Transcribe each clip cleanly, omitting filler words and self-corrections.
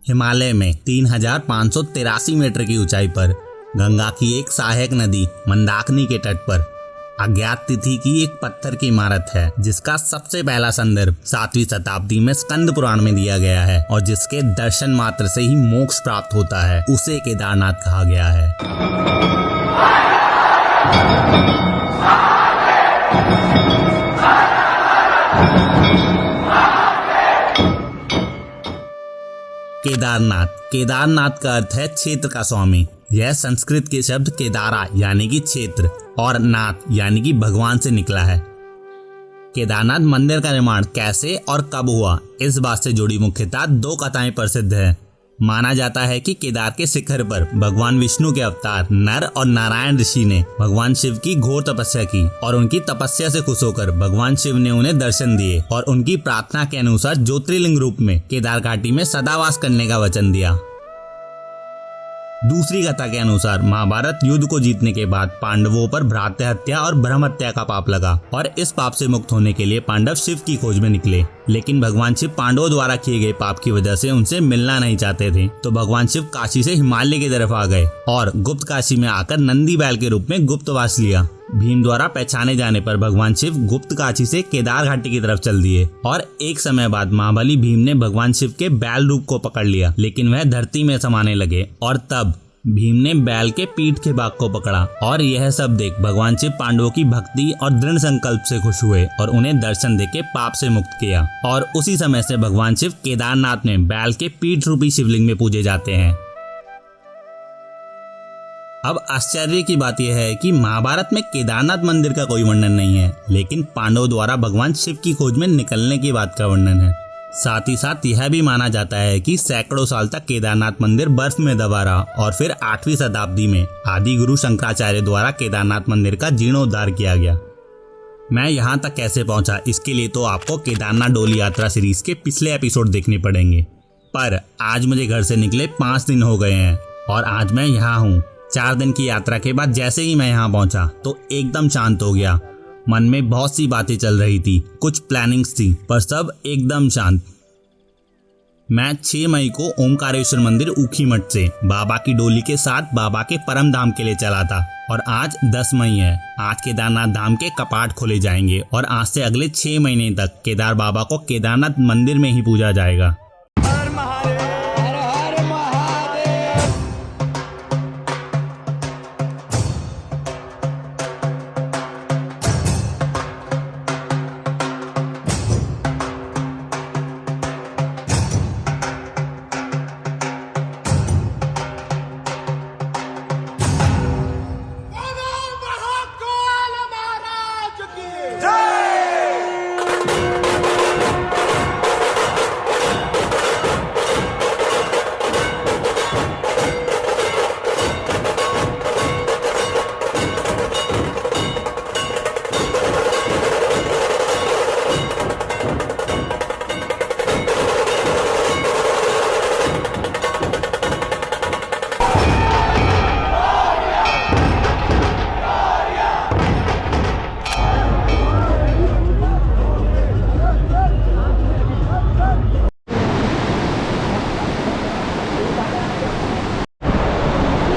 हिमालय में 3583 मीटर की ऊंचाई पर गंगा की एक सहायक नदी मंदाकिनी के तट पर अज्ञात तिथि की एक पत्थर की इमारत है, जिसका सबसे पहला संदर्भ 7वीं शताब्दी में स्कंद पुराण में दिया गया है और जिसके दर्शन मात्र से ही मोक्ष प्राप्त होता है, उसे केदारनाथ कहा गया है। केदारनाथ का अर्थ है क्षेत्र का स्वामी। यह संस्कृत के शब्द केदारा यानी कि क्षेत्र और नाथ यानी कि भगवान से निकला है। केदारनाथ मंदिर का निर्माण कैसे और कब हुआ, इस बात से जुड़ी मुख्यतः 2 कथाएं प्रसिद्ध हैं। माना जाता है कि केदार के शिखर पर भगवान विष्णु के अवतार नर और नारायण ऋषि ने भगवान शिव की घोर तपस्या की और उनकी तपस्या से खुश होकर भगवान शिव ने उन्हें दर्शन दिए और उनकी प्रार्थना के अनुसार ज्योतिर्लिंग रूप में केदार घाटी में सदावास करने का वचन दिया। दूसरी कथा के अनुसार महाभारत युद्ध को जीतने के बाद पांडवों पर भ्रातृ हत्या और ब्रह्म हत्या का पाप लगा और इस पाप से मुक्त होने के लिए पांडव शिव की खोज में निकले। लेकिन भगवान शिव पांडवों द्वारा किए गए पाप की वजह से उनसे मिलना नहीं चाहते थे, तो भगवान शिव काशी से हिमालय की तरफ आ गए और गुप्त काशी में आकर नंदी बैल के रूप में गुप्तवास लिया। भीम द्वारा पहचाने जाने पर भगवान शिव गुप्त काशी से केदार घाटी की तरफ चल दिए और एक समय बाद महाबली भीम ने भगवान शिव के बैल रूप को पकड़ लिया, लेकिन वह धरती में समाने लगे और तब भीम ने बैल के पीठ के भाग को पकड़ा और यह सब देख भगवान शिव पांडवों की भक्ति और दृढ़ संकल्प से खुश हुए और उन्हें दर्शन देके पाप से मुक्त किया। और उसी समय से भगवान शिव केदारनाथ में बैल के पीठ रूपी शिवलिंग में पूजे जाते हैं। अब आश्चर्य की बात यह है कि महाभारत में केदारनाथ मंदिर का कोई वर्णन नहीं है, लेकिन पांडवों द्वारा भगवान शिव की खोज में निकलने की बात का वर्णन है। साथ ही साथ यह भी माना जाता है कि सैकड़ों साल तक केदारनाथ मंदिर बर्फ में दबा रहा और फिर 8वीं शताब्दी में आदि गुरु शंकराचार्य द्वारा केदारनाथ मंदिर का जीर्णोद्धार किया गया। मैं यहाँ तक कैसे पहुँचा, इसके लिए तो आपको केदारनाथ डोली यात्रा सीरीज के पिछले एपिसोड देखने पड़ेंगे। पर आज मुझे घर से निकले 5 दिन हो गए हैं और आज मैं यहाँ हूँ। 4 दिन की यात्रा के बाद जैसे ही मैं यहाँ पहुँचा तो एकदम शांत हो गया। मन में बहुत सी बातें चल रही थी, कुछ प्लानिंग्स थी, पर सब एकदम शांत। मैं 6 मई को ओमकारेश्वर मंदिर ऊखीमठ से बाबा की डोली के साथ बाबा के परम धाम के लिए चला था और आज 10 मई है। आज केदारनाथ धाम के कपाट खोले जाएंगे और आज से अगले 6 महीने तक केदार बाबा को केदारनाथ मंदिर में ही पूजा जाएगा।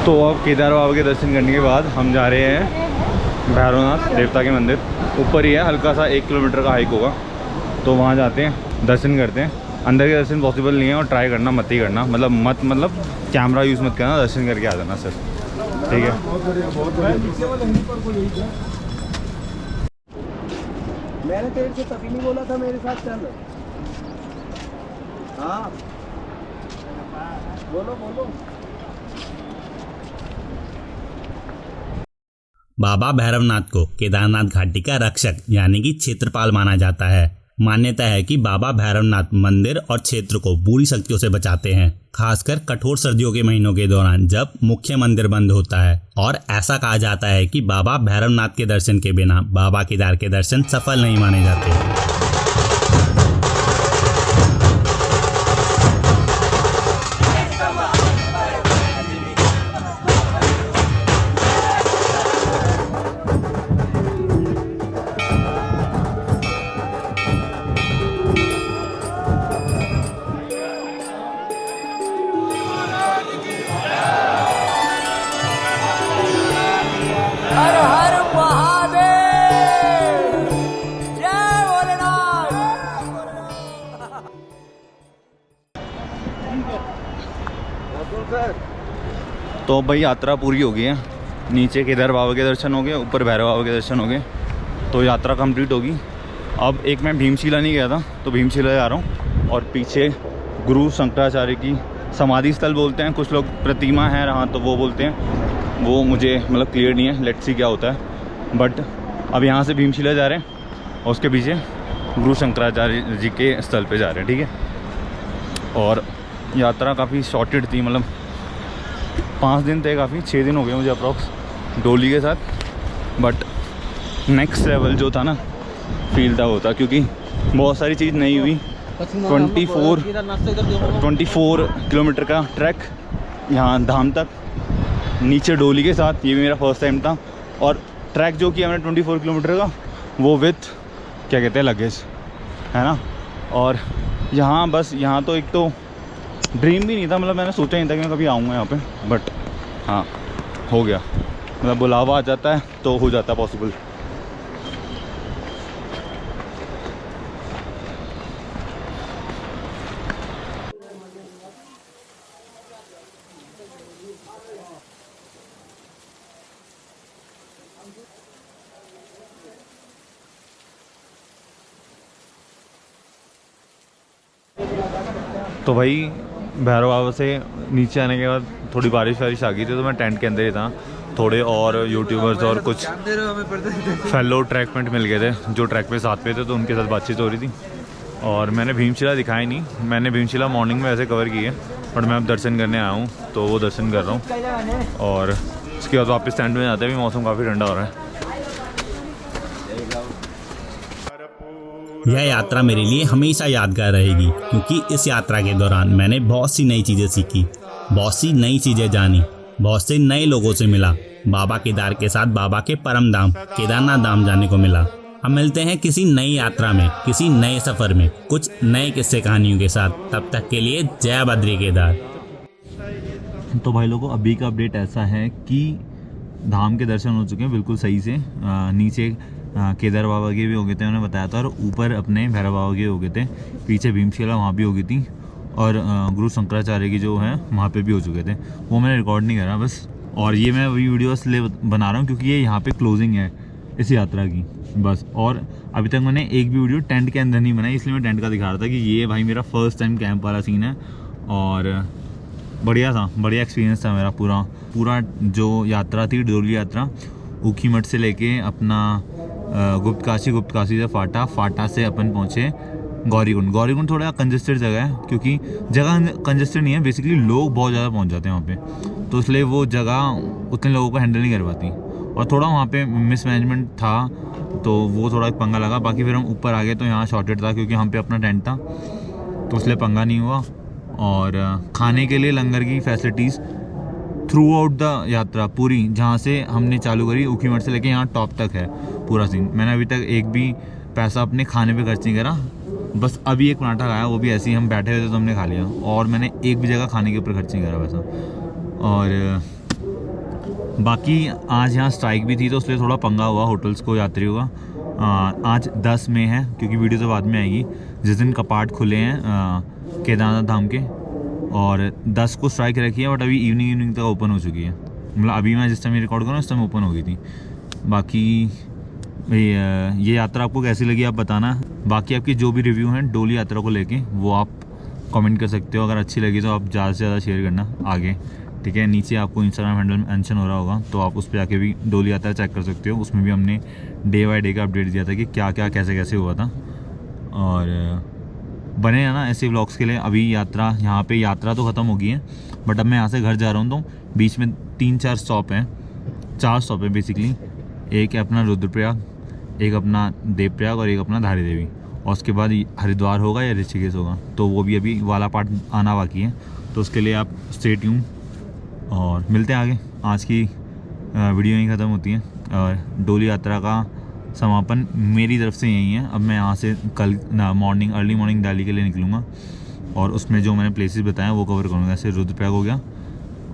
तो अब केदार बाबा के दर्शन करने के बाद हम जा रहे हैं भैरवनाथ देवता के मंदिर। ऊपर ही है, हल्का सा 1 किलोमीटर का हाइक होगा, तो वहाँ जाते हैं, दर्शन करते हैं। अंदर के दर्शन पॉसिबल नहीं है और ट्राई करना मत ही करना, मतलब कैमरा यूज़ मत करना, दर्शन करके आ जाना सर, ठीक है। मैंने तेरे से तभी नहीं बोला था मेरे साथ चल। हाँ बोलो। बाबा भैरवनाथ को केदारनाथ घाटी का रक्षक यानी कि क्षेत्रपाल माना जाता है। मान्यता है कि बाबा भैरवनाथ मंदिर और क्षेत्र को बुरी शक्तियों से बचाते हैं, खासकर कठोर सर्दियों के महीनों के दौरान जब मुख्य मंदिर बंद होता है। और ऐसा कहा जाता है कि बाबा भैरवनाथ के दर्शन के बिना बाबा केदार के दर्शन सफल नहीं माने जाते। तो भाई यात्रा पूरी हो गई है। नीचे केदार बाबा के दर्शन हो गए, ऊपर भैरव बाबा के दर्शन हो गए, तो यात्रा कंप्लीट होगी। अब एक मैं भीमशिला नहीं गया था, तो भीमशिला जा रहा हूँ। और पीछे गुरु शंकराचार्य की समाधि स्थल बोलते हैं, कुछ लोग प्रतिमा है हाँ तो वो बोलते हैं, वो मुझे मतलब क्लियर नहीं है, लेट्स सी क्या होता है। बट अब यहाँ से भीमशिला जा रहे हैं और उसके पीछे गुरु शंकराचार्य जी के स्थल पे जा रहे हैं, ठीक है। और यात्रा काफ़ी शॉर्टेड थी, मतलब 5 दिन थे, काफ़ी 6 दिन हो गए मुझे अप्रॉक्स डोली के साथ। बट नेक्स्ट लेवल जो था ना फील था होता, क्योंकि बहुत सारी चीज़ नहीं हुई। 24 किलोमीटर का ट्रैक यहाँ धाम तक, नीचे डोली के साथ, ये भी मेरा फर्स्ट टाइम था। और ट्रैक जो किया मैंने 24 किलोमीटर का, वो विथ क्या कहते हैं लगेज, है ना। और यहाँ बस यहाँ तो एक तो ड्रीम भी नहीं था, मतलब मैंने सोचा नहीं था कि मैं कभी आऊँगा यहाँ पे, बट हाँ हो गया, मतलब बुलावा आ जाता है तो हो जाता है पॉसिबल। तो भाई भैरव बाबा से नीचे आने के बाद थोड़ी बारिश वारिश आ गई थी, तो मैं टेंट के अंदर ही था। थोड़े और यूट्यूबर्स और कुछ फेलो ट्रैकमेंट मिल गए थे जो ट्रैक पे साथ पे थे, तो उनके साथ बातचीत हो रही थी। और मैंने भीमशिला दिखाई नहीं, मैंने भीमशिला मॉर्निंग में ऐसे कवर की है, बट मैं अब दर्शन करने आया हूँ तो वो दर्शन कर रहा हूँ। और उसके बाद वापस टेंट में जाते हैं, भी मौसम काफ़ी ठंडा हो रहा है। यह यात्रा मेरे लिए हमेशा यादगार रहेगी, क्योंकि इस यात्रा के दौरान मैंने बहुत सी नई चीज़ें सीखी, बहुत सी नई चीज़ें जानी, बहुत से नए लोगों से मिला। बाबा केदार के साथ बाबा के परम धाम केदारनाथ धाम जाने को मिला। हम मिलते हैं किसी नई यात्रा में, किसी नए सफ़र में, कुछ नए किस्से कहानियों के साथ। तब तक के लिए जय बद्री केदार। तो भाई लोगों, अभी का अपडेट ऐसा है कि धाम के दर्शन हो चुके हैं बिल्कुल सही से। नीचे केदार बाबा के भी हो गए थे, उन्होंने बताया था, और ऊपर अपने भैरव बाबा के हो गए थे। पीछे भीमशिला वहाँ भी हो गई थी, और गुरु शंकराचार्य की जो है वहाँ पे भी हो चुके थे। वो मैंने रिकॉर्ड नहीं करा बस। और ये मैं वही वीडियो इसलिए बना रहा हूँ क्योंकि ये यहाँ पे क्लोजिंग है इस यात्रा की बस। और अभी तक मैंने एक भी वीडियो टेंट के अंदर नहीं बनाई, इसलिए मैं टेंट का दिखा रहा था कि ये भाई मेरा फर्स्ट टाइम कैंप वाला सीन है। और बढ़िया था, बढ़िया एक्सपीरियंस था मेरा पूरा जो यात्रा थी, डोली यात्रा। ऊखीमठ से लेके अपना गुप्त काशी से फाटा से अपन पहुँचे गौरीकुंड थोड़ा कंजस्टेड जगह है, क्योंकि जगह कंजस्टेड नहीं है, बेसिकली लोग बहुत ज़्यादा पहुँच जाते हैं वहाँ पे, तो इसलिए वो जगह उतने लोगों को हैंडल नहीं कर पाती। और थोड़ा वहाँ पे मिसमैनेजमेंट था, तो वो थोड़ा एक पंगा लगा। बाकी फिर हम ऊपर आ गए तो यहाँ शॉर्टेड था, क्योंकि हम पे अपना टेंट था, तो इसलिए पंगा नहीं हुआ। और खाने के लिए लंगर की फैसिलिटीज़ थ्रू आउट द यात्रा पूरी, जहाँ से हमने चालू करी ऊखीमठ से लेके यहाँ टॉप तक है पूरा सीन। मैंने अभी तक एक भी पैसा अपने खाने पे खर्च नहीं करा, बस अभी एक पराठा खाया, वो भी ऐसे ही हम बैठे हुए थे तो हमने खा लिया। और मैंने एक भी जगह खाने के ऊपर खर्च नहीं करा पैसा। और बाकी आज यहाँ स्ट्राइक भी थी, तो इसलिए थोड़ा पंगा हुआ होटल्स को, यात्रियों का। आज 10 मई है, क्योंकि वीडियो तो बाद में आएगी, जिस दिन कपाट खुले हैं केदारनाथ धाम के। और 10 को स्ट्राइक रखी है, बट अभी इवनिंग तक ओपन हो चुकी है। मतलब अभी मैं जिस टाइम रिकॉर्ड कर रहा हूँ उस टाइम ओपन हो गई थी। बाकी ये यात्रा आपको कैसी लगी आप बताना। बाकी आपकी जो भी रिव्यू हैं डोली यात्रा को लेके, वो आप कमेंट कर सकते हो। अगर अच्छी लगी तो आप ज़्यादा से ज़्यादा शेयर करना आगे, ठीक है। नीचे आपको इंस्टाग्राम हैंडल मेंशन हो रहा होगा, तो आप उस पर जाके भी डोली यात्रा चेक कर सकते हो। उसमें भी हमने डे बाय डे का अपडेट दिया था कि क्या क्या कैसे कैसे हुआ था। और बने हैं ना ऐसे व्लॉग्स के लिए। अभी यहाँ पे यात्रा तो ख़त्म हो गई है, बट अब मैं यहाँ से घर जा रहा हूँ, तो बीच में 3-4 स्टॉप हैं, 4 स्टॉप है बेसिकली। एक है अपना रुद्रप्रयाग, एक अपना देवप्रयाग और एक अपना धारी देवी। और उसके बाद हरिद्वार होगा या ऋषिकेश होगा, तो वो भी अभी वाला पार्ट आना बाकी है, तो उसके लिए आप स्टे ट्यून। और मिलते हैं आगे। आज की वीडियो यहीं ख़त्म होती है, और डोली यात्रा का समापन मेरी तरफ से यही है। अब मैं यहाँ से कल अर्ली मॉर्निंग दिल्ली के लिए निकलूँगा, और उसमें जो मैंने प्लेसेस बताया वो कवर करूँगा। जैसे रुद्रप्रयाग हो गया,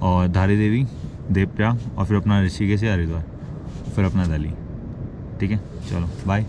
और धारी देवी, देवप्रयाग, और फिर अपना ऋषिकेश से हरिद्वार, फिर अपना दिल्ली। ठीक है, चलो बाय।